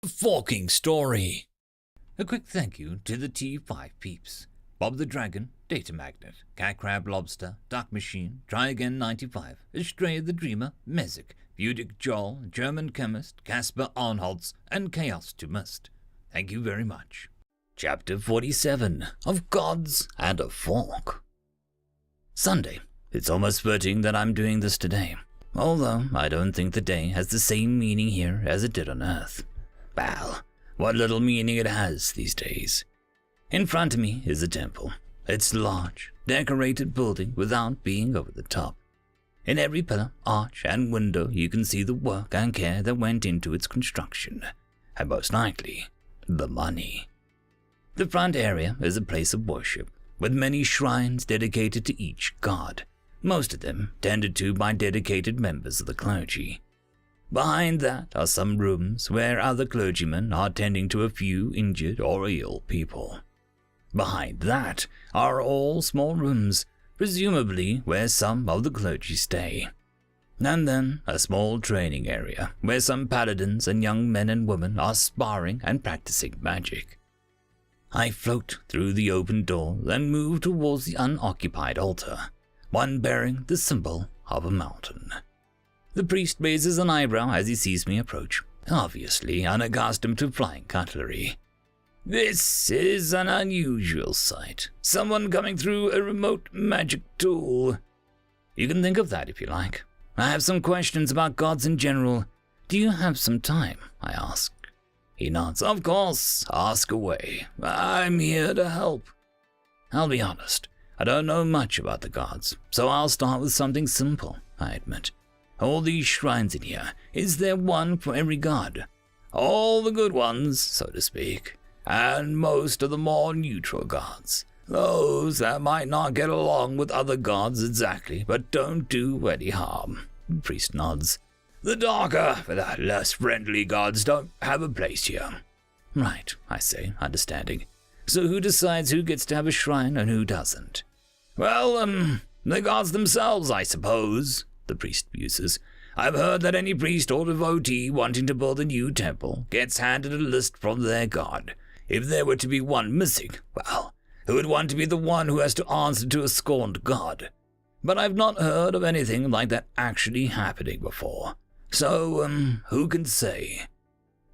forking story. A quick thank you to the T5 peeps. Bob the Dragon, Data Magnet, Cat Crab Lobster, Duck Machine, Try Again 95, Astray the Dreamer, Mezek, Budic Joel, German Chemist, Casper Arnholtz, and Chaos to Must. Thank you very much. Chapter 47 of Gods and a Fork. Sunday. It's almost fitting that I'm doing this today, although I don't think the day has the same meaning here as it did on Earth. Well, what little meaning it has these days. In front of me is a temple. It's a large, decorated building without being over the top. In every pillar, arch, and window you can see the work and care that went into its construction, and most likely, the money. The front area is a place of worship, with many shrines dedicated to each god, most of them tended to by dedicated members of the clergy. Behind that are some rooms where other clergymen are tending to a few injured or ill people. Behind that are all small rooms, presumably where some of the clergy stay. And then a small training area where some paladins and young men and women are sparring and practicing magic. I float through the open door and move towards the unoccupied altar, one bearing the symbol of a mountain. The priest raises an eyebrow as he sees me approach, obviously unaccustomed to flying cutlery. This is an unusual sight. Someone coming through a remote magic tool. You can think of that if you like. I have some questions about gods in general. Do you have some time? I ask. He nods. Of course, ask away. I'm here to help. I'll be honest. I don't know much about the gods, so I'll start with something simple, I admit. All these shrines in here, is there one for every god? All the good ones, so to speak, and most of the more neutral gods. Those that might not get along with other gods exactly, but don't do any harm. The priest nods. The darker, but less friendly gods don't have a place here. Right, I say, understanding. So who decides who gets to have a shrine and who doesn't? Well, the gods themselves, I suppose, the priest muses. I've heard that any priest or devotee wanting to build a new temple gets handed a list from their god. If there were to be one missing, well, who would want to be the one who has to answer to a scorned god? But I've not heard of anything like that actually happening before. So, who can say?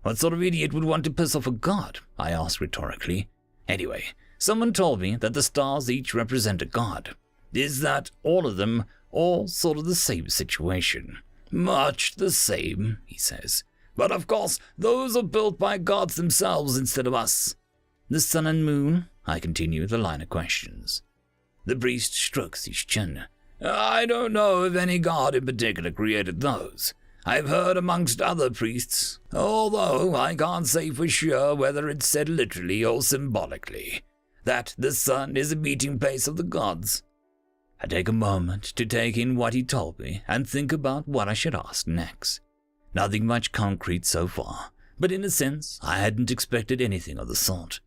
What sort of idiot would want to piss off a god? I asked rhetorically. Anyway, someone told me that the stars each represent a god. Is that all of them, or sort of the same situation? Much the same, he says. But of course, those are built by gods themselves instead of us. The sun and moon? I continue the line of questions. The priest strokes his chin. I don't know if any god in particular created those. I've heard amongst other priests, although I can't say for sure whether it's said literally or symbolically, that the sun is a meeting place of the gods. I take a moment to take in what he told me and think about what I should ask next. Nothing much concrete so far, but in a sense, I hadn't expected anything of the sort.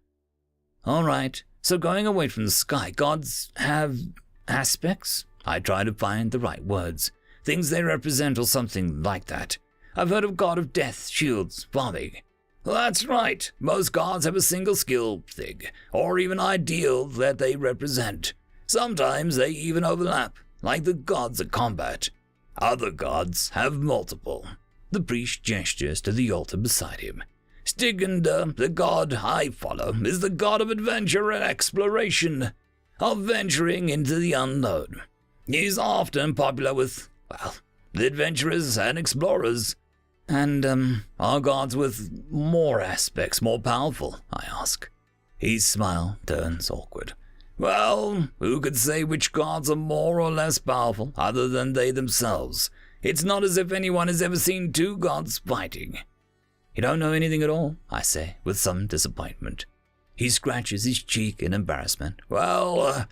All right, so going away from the sky, gods have aspects? I try to find the right words. Things they represent or something like that. I've heard of god of death, shields, farming. That's right. Most gods have a single skill thing, or even ideal that they represent. Sometimes they even overlap, like the gods of combat. Other gods have multiple. The priest gestures to the altar beside him. Stiganda, the god I follow, is the god of adventure and exploration, of venturing into the unknown. He's often popular with, well, the adventurers and explorers. And, are gods with more aspects more powerful, I ask. His smile turns awkward. Well, who could say which gods are more or less powerful other than they themselves? It's not as if anyone has ever seen two gods fighting. You don't know anything at all, I say, with some disappointment. He scratches his cheek in embarrassment. Well,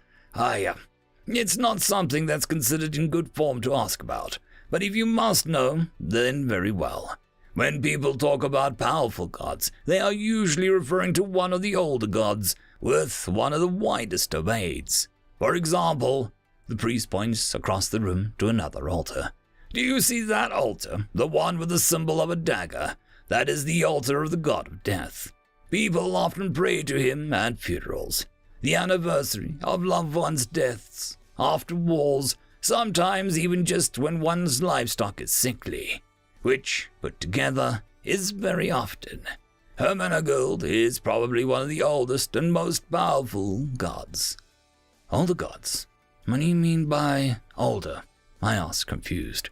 it's not something that's considered in good form to ask about. But if you must know, then very well. When people talk about powerful gods, they are usually referring to one of the older gods, with one of the widest domains. For example, the priest points across the room to another altar. Do you see that altar, the one with the symbol of a dagger? That is the altar of the god of death. People often pray to him at funerals, the anniversary of loved ones' deaths, after wars, sometimes even just when one's livestock is sickly, which, put together, is very often. Hermenegild is probably one of the oldest and most powerful gods. Older gods? What do you mean by older? I asked, confused.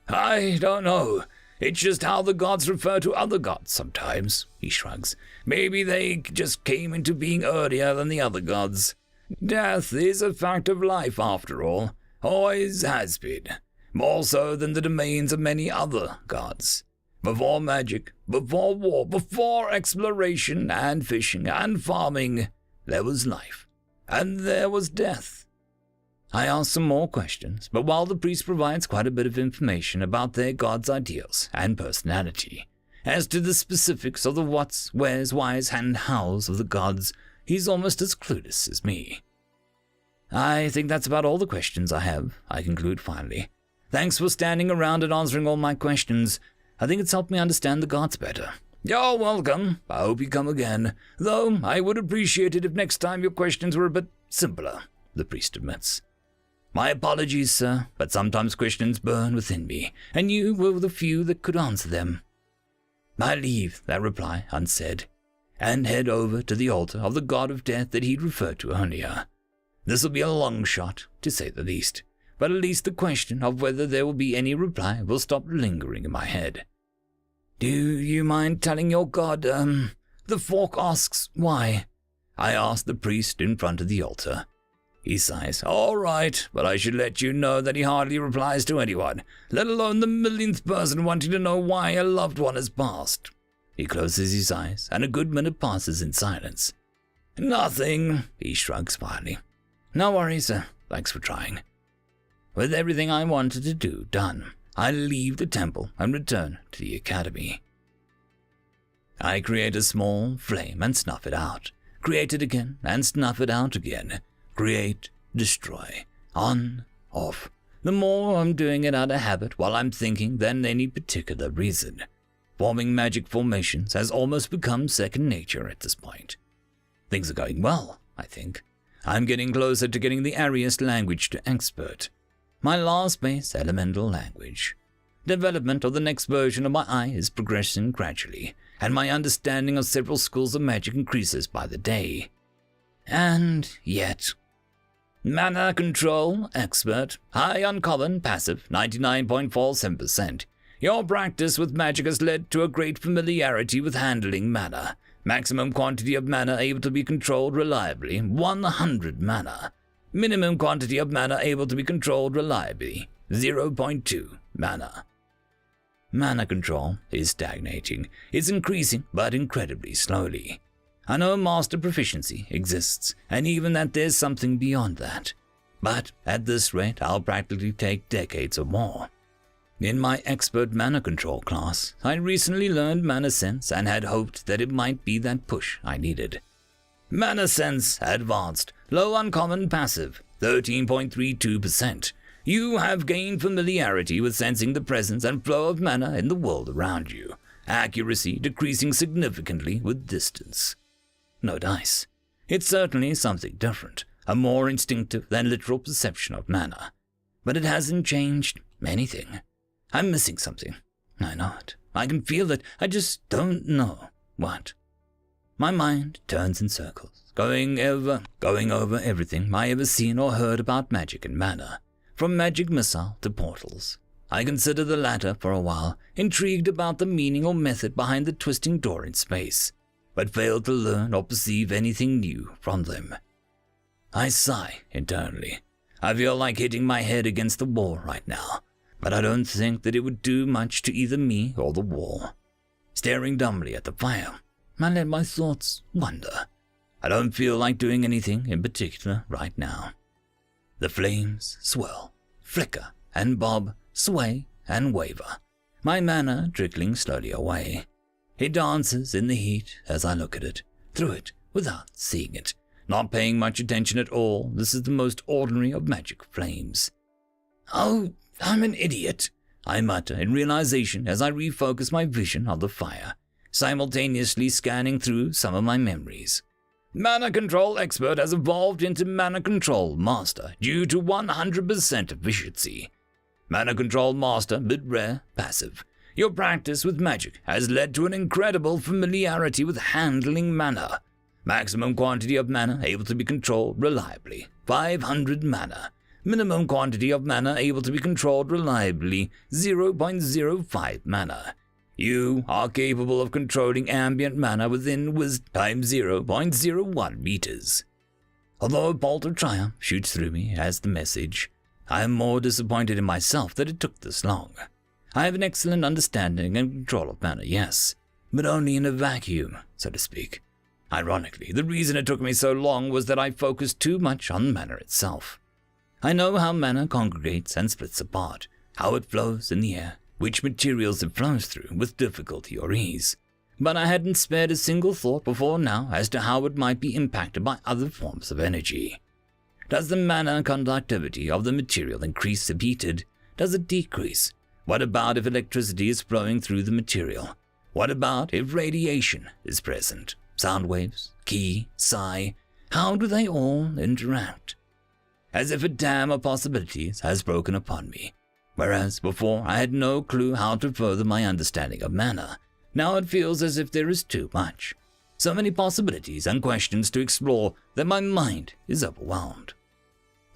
I don't know. It's just how the gods refer to other gods sometimes, he shrugs. Maybe they just came into being earlier than the other gods. Death is a fact of life after all, always has been, more so than the domains of many other gods. Before magic, before war, before exploration and fishing and farming, there was life, and there was death. I ask some more questions, but while the priest provides quite a bit of information about their god's ideals and personality, as to the specifics of the whats, wheres, whys, and hows of the gods, he's almost as clueless as me. I think that's about all the questions I have, I conclude finally. Thanks for standing around and answering all my questions. I think it's helped me understand the gods better. You're welcome. I hope you come again. Though I would appreciate it if next time your questions were a bit simpler, the priest admits. My apologies, sir, but sometimes questions burn within me, and you were the few that could answer them. I leave that reply unsaid, and head over to the altar of the god of death that he'd referred to earlier. This'll be a long shot, to say the least, but at least the question of whether there will be any reply will stop lingering in my head. Do you mind telling your god, the fork asks why? I asked the priest in front of the altar. He sighs. All right, but I should let you know that he hardly replies to anyone, let alone the millionth person wanting to know why a loved one has passed. He closes his eyes, and a good minute passes in silence. Nothing, he shrugs finally. No worries, sir. Thanks for trying. With everything I wanted to do done, I leave the temple and return to the academy. I create a small flame and snuff it out. Create it again and snuff it out again. Create, destroy, on, off. The more I'm doing it out of habit while I'm thinking than any particular reason. Forming magic formations has almost become second nature at this point. Things are going well, I think. I'm getting closer to getting the Ariest language to expert. My last base elemental language. Development of the next version of my eye is progressing gradually, and my understanding of several schools of magic increases by the day. And yet... Mana control, expert, high uncommon, passive, 99.47%. Your practice with magic has led to a great familiarity with handling mana. Maximum quantity of mana able to be controlled reliably, 100 mana. Minimum quantity of mana able to be controlled reliably, 0.2 mana. Mana control is stagnating. It's increasing, but incredibly slowly. I know master proficiency exists, and even that there's something beyond that. But at this rate, I'll practically take decades or more. In my expert mana control class, I recently learned Mana Sense and had hoped that it might be that push I needed. Mana Sense Advanced, low uncommon passive, 13.32%. You have gained familiarity with sensing the presence and flow of mana in the world around you. Accuracy decreasing significantly with distance. No dice. It's certainly something different, a more instinctive than literal perception of mana. But it hasn't changed anything. I'm missing something. I know it. I can feel it. I just don't know what. My mind turns in circles, going over everything I ever seen or heard about magic and mana, from magic missile to portals. I considered the latter for a while, intrigued about the meaning or method behind the twisting door in space, but failed to learn or perceive anything new from them. I sigh internally. I feel like hitting my head against the wall right now, but I don't think that it would do much to either me or the wall. Staring dumbly at the fire, I let my thoughts wander. I don't feel like doing anything in particular right now. The flames swirl, flicker, and bob, sway, and waver, my mana trickling slowly away. It dances in the heat as I look at it, through it, without seeing it, not paying much attention at all. This is the most ordinary of magic flames. Oh, I'm an idiot. I mutter in realization as I refocus my vision on the fire, simultaneously scanning through some of my memories. Mana Control Expert has evolved into Mana Control Master due to 100% efficiency. Mana Control Master, but rare, passive. Your practice with magic has led to an incredible familiarity with handling mana. Maximum quantity of mana able to be controlled reliably, 500 mana. Minimum quantity of mana able to be controlled reliably, 0.05 mana. You are capable of controlling ambient mana within Wiz times 0.01 meters. Although a bolt of triumph shoots through me as the message, I am more disappointed in myself that it took this long. I have an excellent understanding and control of mana, yes, but only in a vacuum, so to speak. Ironically, the reason it took me so long was that I focused too much on mana itself. I know how mana congregates and splits apart, how it flows in the air, which materials it flows through with difficulty or ease, but I hadn't spared a single thought before now as to how it might be impacted by other forms of energy. Does the mana conductivity of the material increase if heated? Does it decrease? What about if electricity is flowing through the material? What about if radiation is present? Sound waves, ki, psi, how do they all interact? As if a dam of possibilities has broken upon me. Whereas before I had no clue how to further my understanding of mana, now it feels as if there is too much. So many possibilities and questions to explore that my mind is overwhelmed.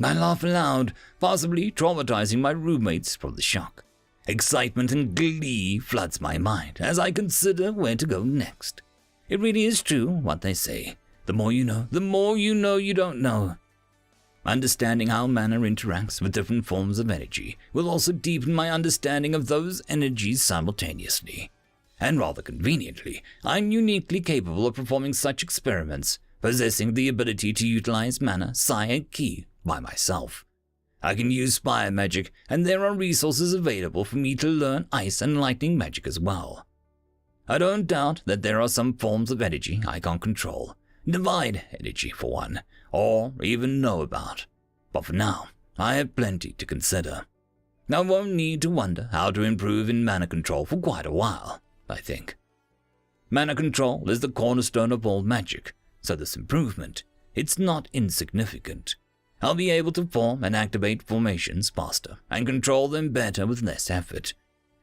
I laugh aloud, possibly traumatizing my roommates from the shock. Excitement and glee floods my mind as I consider where to go next. It really is true what they say. The more you know you don't know. Understanding how mana interacts with different forms of energy will also deepen my understanding of those energies simultaneously. And rather conveniently, I'm uniquely capable of performing such experiments, possessing the ability to utilize mana, psi, and ki by myself. I can use fire magic, and there are resources available for me to learn ice and lightning magic as well. I don't doubt that there are some forms of energy I can't control, divine energy for one, or even know about. But for now, I have plenty to consider. I won't need to wonder how to improve in mana control for quite a while, I think. Mana control is the cornerstone of all magic, so this improvement, it's not insignificant. I'll be able to form and activate formations faster and control them better with less effort.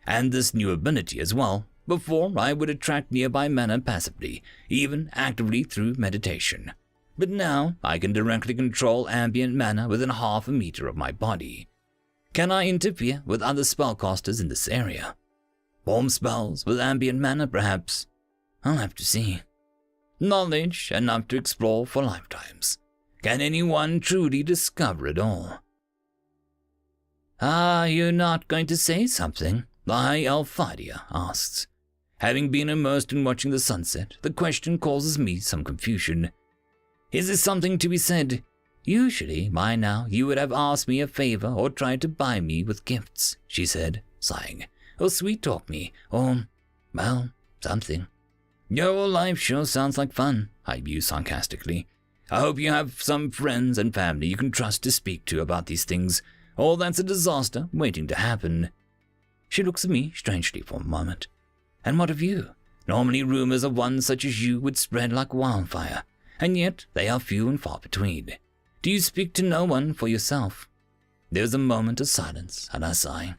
And this new ability as well. Before, I would attract nearby mana passively, even actively through meditation. But now, I can directly control ambient mana within half a meter of my body. Can I interfere with other spellcasters in this area? Form spells with ambient mana, perhaps? I'll have to see. Knowledge enough to explore for lifetimes. Can anyone truly discover it all? Are you not going to say something? High Alphadia asks. Having been immersed in watching the sunset, the question causes me some confusion. Is there something to be said? Usually, by now, you would have asked me a favor or tried to buy me with gifts, she said, sighing. Or sweet-talk me, or, well, something. Your life sure sounds like fun, I mused sarcastically. I hope you have some friends and family you can trust to speak to about these things, or that's a disaster waiting to happen. She looks at me strangely for a moment. And what of you? Normally rumors of one such as you would spread like wildfire, and yet they are few and far between. Do you speak to no one for yourself? There's a moment of silence, and I sigh.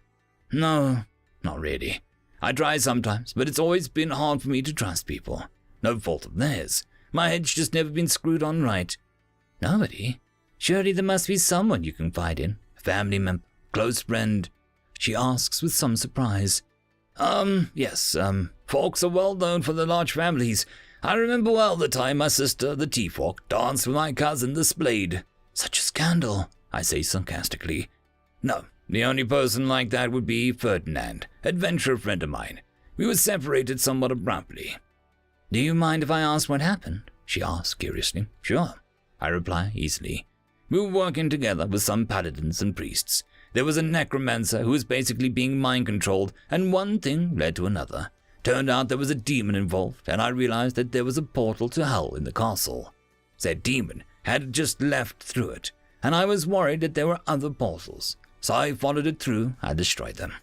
No, not really. I try sometimes, but it's always been hard for me to trust people. No fault of theirs. My head's just never been screwed on right. Nobody? Surely there must be someone you confide in. A family member, close friend. She asks with some surprise. Yes, folks are well known for their large families. I remember well the time my sister, the T-Fork, danced with my cousin, the Splade. Such a scandal, I say sarcastically. No, the only person like that would be Ferdinand, adventurer friend of mine. We were separated somewhat abruptly. Do you mind if I ask what happened? She asks curiously. Sure, I reply easily. We were working together with some paladins and priests. There was a necromancer who was basically being mind-controlled, and one thing led to another. Turned out there was a demon involved, and I realized that there was a portal to hell in the castle. Said demon had just left through it, and I was worried that there were other portals, so I followed it through and destroyed them.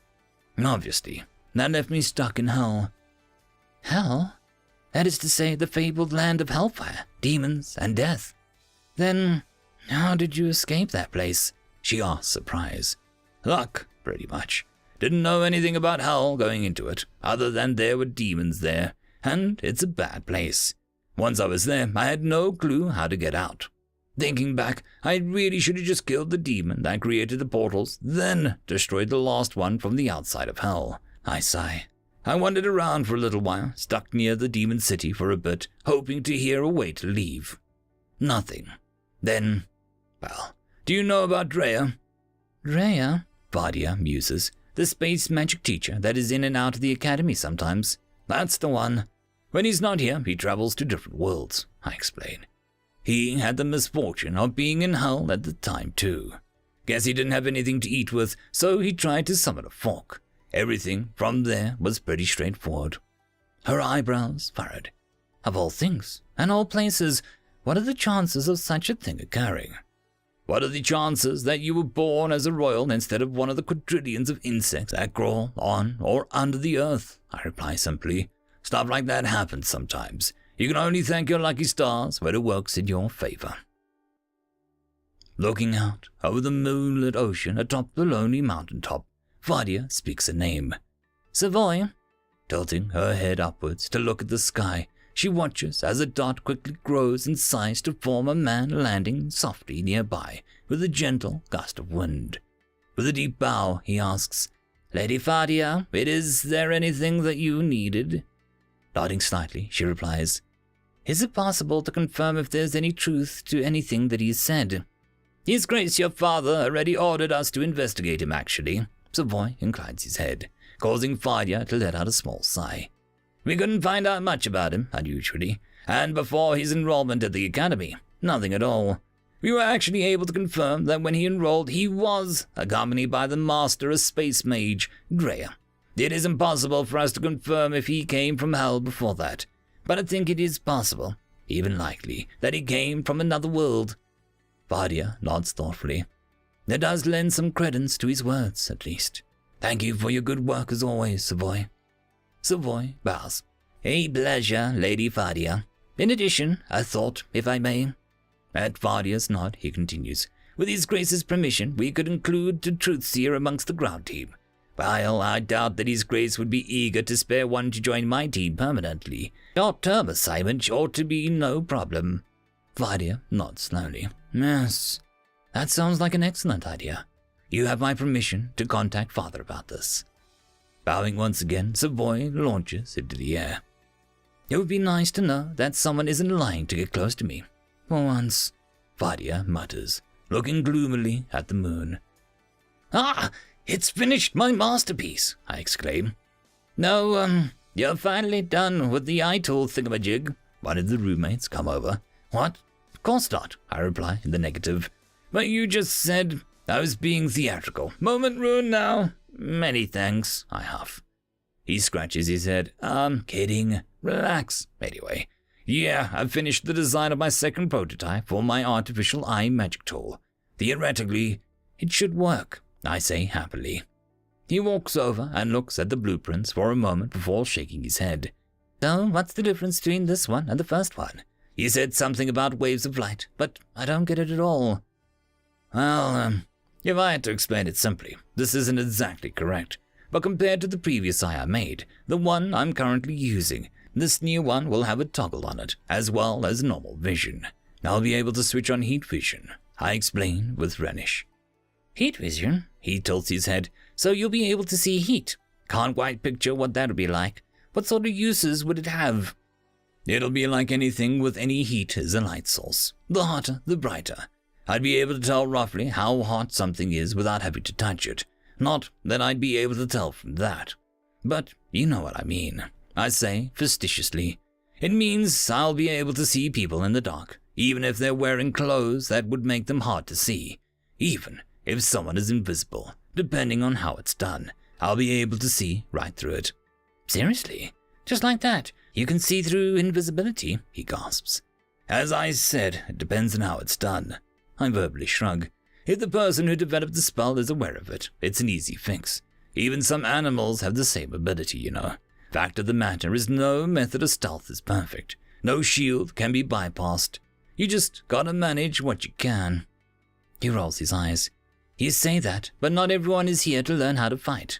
Obviously, that left me stuck in hell. Hell? That is to say, the fabled land of hellfire, demons, and death. Then, how did you escape that place? She asked, surprised. Luck, pretty much. Didn't know anything about hell going into it, other than there were demons there, and it's a bad place. Once I was there, I had no clue how to get out. Thinking back, I really should have just killed the demon that created the portals, then destroyed the last one from the outside of hell. I sigh. I wandered around for a little while, stuck near the demon city for a bit, hoping to hear a way to leave. Nothing. Then, well, do you know about Drea? Drea? Vadia muses. The space magic teacher that is in and out of the academy sometimes. That's the one. When he's not here, he travels to different worlds, I explain. He had the misfortune of being in hell at the time, too. Guess he didn't have anything to eat with, so he tried to summon a fork. Everything from there was pretty straightforward. Her eyebrows furrowed. Of all things, and all places, what are the chances of such a thing occurring? What are the chances that you were born as a royal instead of one of the quadrillions of insects that crawl on or under the earth? I reply simply. Stuff like that happens sometimes. You can only thank your lucky stars when it works in your favor. Looking out over the moonlit ocean atop the lonely mountaintop, Vadia speaks a name. Savoy. Tilting her head upwards to look at the sky, she watches as a dot quickly grows in size to form a man landing softly nearby with a gentle gust of wind. With a deep bow, he asks, Lady Vadia, is there anything that you needed? Nodding slightly, she replies, Is it possible to confirm if there's any truth to anything that he's said? His Grace, your father, already ordered us to investigate him, actually. Savoy inclines his head, causing Vadia to let out a small sigh. We couldn't find out much about him, unusually, and before his enrollment at the academy, nothing at all. We were actually able to confirm that when he enrolled, he was accompanied by the master, a space mage, Drea. It is impossible for us to confirm if he came from hell before that, but I think it is possible, even likely, that he came from another world. Vadia nods thoughtfully. That does lend some credence to his words, at least. Thank you for your good work as always, Savoy. Savoy bows. A pleasure, Lady Vadia. In addition, a thought, if I may. At Vadia's nod, he continues, With His Grace's permission, we could include the Truthseer amongst the ground team. While I doubt that His Grace would be eager to spare one to join my team permanently, short-term assignment ought to be no problem. Vadia nods slowly. Yes, that sounds like an excellent idea. You have my permission to contact Father about this. Bowing once again, Savoy launches into the air. It would be nice to know that someone isn't lying to get close to me. For once, Vadia mutters, looking gloomily at the moon. Ah! It's finished my masterpiece, I exclaim. No, you're finally done with the eye tool thingamajig. One of the roommates come over. What? Of course not, I reply in the negative. But you just said I was being theatrical. Moment ruined now. Many thanks, I huff. He scratches his head. I'm kidding. Relax. Anyway, yeah, I've finished the design of my second prototype for my artificial eye magic tool. Theoretically, it should work, I say happily. He walks over and looks at the blueprints for a moment before shaking his head. So, what's the difference between this one and the first one? You said something about waves of light, but I don't get it at all. Well, if I had to explain it simply, this isn't exactly correct. But compared to the previous eye I made, the one I'm currently using, this new one will have a toggle on it, as well as normal vision. I'll be able to switch on heat vision, I explain with relish. Heat vision? He tilts his head. So you'll be able to see heat. Can't quite picture what that'll be like. What sort of uses would it have? It'll be like anything with any heat as a light source. The hotter, the brighter. I'd be able to tell roughly how hot something is without having to touch it. Not that I'd be able to tell from that. But you know what I mean. I say, facetiously. It means I'll be able to see people in the dark, even if they're wearing clothes that would make them hard to see. Even if someone is invisible, depending on how it's done, I'll be able to see right through it. Seriously? Just like that? You can see through invisibility? He gasps. As I said, it depends on how it's done. I verbally shrug. If the person who developed the spell is aware of it, it's an easy fix. Even some animals have the same ability, you know. Fact of the matter is no method of stealth is perfect. No shield can be bypassed. You just gotta manage what you can. He rolls his eyes. You say that, but not everyone is here to learn how to fight.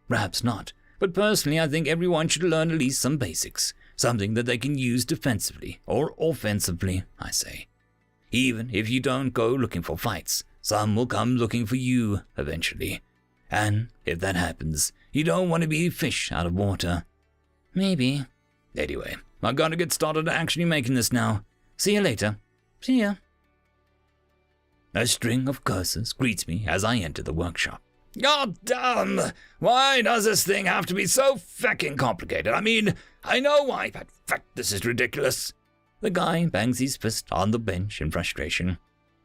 Perhaps not, but personally I think everyone should learn at least some basics. Something that they can use defensively or offensively, I say. Even if you don't go looking for fights, some will come looking for you eventually. And if that happens, you don't want to be fish out of water. Maybe. Anyway, I gotta get started actually making this now. See you later. See ya. A string of curses greets me as I enter the workshop. God damn! Why does this thing have to be so feckin' complicated? I mean, I know why, but fuck, this is ridiculous. The guy bangs his fist on the bench in frustration.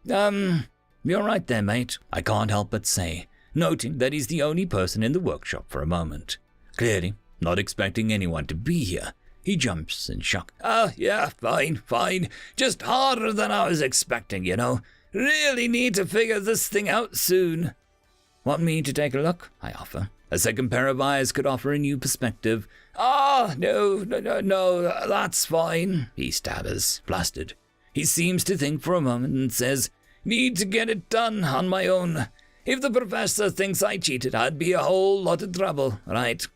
You're right there, mate, I can't help but say, noting that he's the only person in the workshop for a moment. Clearly, not expecting anyone to be here, he jumps in shock. Yeah, fine. Just harder than I was expecting, you know. Really need to figure this thing out soon. Want me to take a look? I offer. A second pair of eyes could offer a new perspective. No, that's fine, he stammers, flustered. He seems to think for a moment and says, need to get it done on my own. If the professor thinks I cheated, I'd be a whole lot of trouble, right?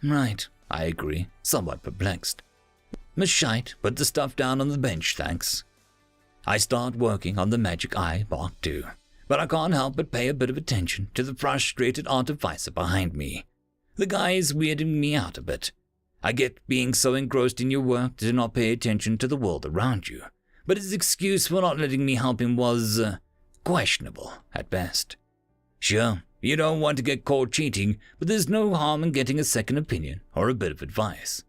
Right, I agree, somewhat perplexed. Miss Shite, put the stuff down on the bench, thanks. I start working on the magic eye Mark II, but I can't help but pay a bit of attention to the frustrated artificer behind me. The guy is weirding me out a bit. I get being so engrossed in your work to not pay attention to the world around you, but his excuse for not letting me help him was questionable at best. Sure, you don't want to get caught cheating, but there's no harm in getting a second opinion or a bit of advice.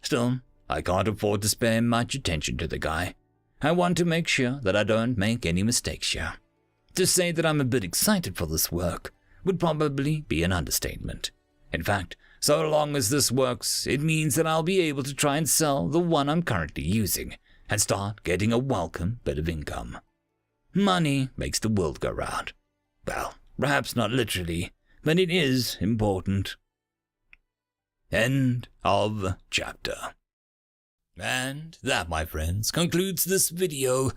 Still, I can't afford to spare much attention to the guy. I want to make sure that I don't make any mistakes here. To say that I'm a bit excited for this work would probably be an understatement. In fact, so long as this works, it means that I'll be able to try and sell the one I'm currently using and start getting a welcome bit of income. Money makes the world go round. Well, perhaps not literally, but it is important. End of chapter. And that, my friends, concludes this video.